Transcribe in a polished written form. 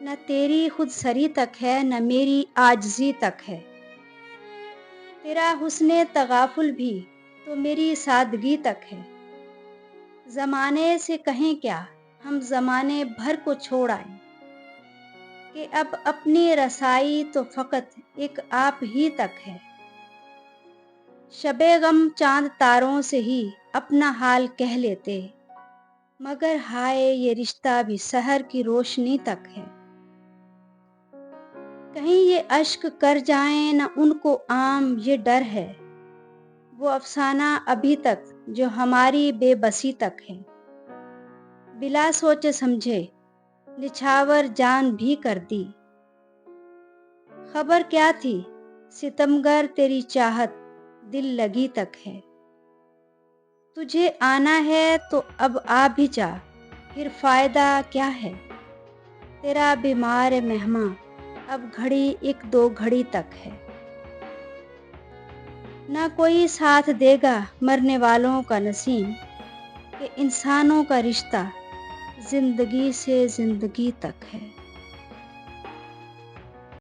نہ تیری خود سری تک ہے نہ میری عاجزی تک ہے، تیرا حسن تغافل بھی تو میری سادگی تک ہے۔ زمانے سے کہیں کیا، ہم زمانے بھر کو چھوڑ آئے، کہ اب اپنی رسائی تو فقط ایک آپ ہی تک ہے۔ شب غم چاند تاروں سے ہی اپنا حال کہہ لیتے، مگر ہائے یہ رشتہ بھی سحر کی روشنی تک ہے۔ کہیں یہ اشک کر جائیں نہ ان کو عام یہ ڈر ہے، وہ افسانہ ابھی تک جو ہماری بے بسی تک ہے۔ بلا سوچے سمجھے نچھاور جان بھی کر دی، خبر کیا تھی ستمگر تیری چاہت دل لگی تک ہے۔ تجھے آنا ہے تو اب آ بھی جا، پھر فائدہ کیا ہے، تیرا بیمار مہماں اب گھڑی ایک دو گھڑی تک ہے۔ نہ کوئی ساتھ دے گا مرنے والوں کا نسیم، کہ انسانوں کا رشتہ زندگی سے زندگی تک ہے۔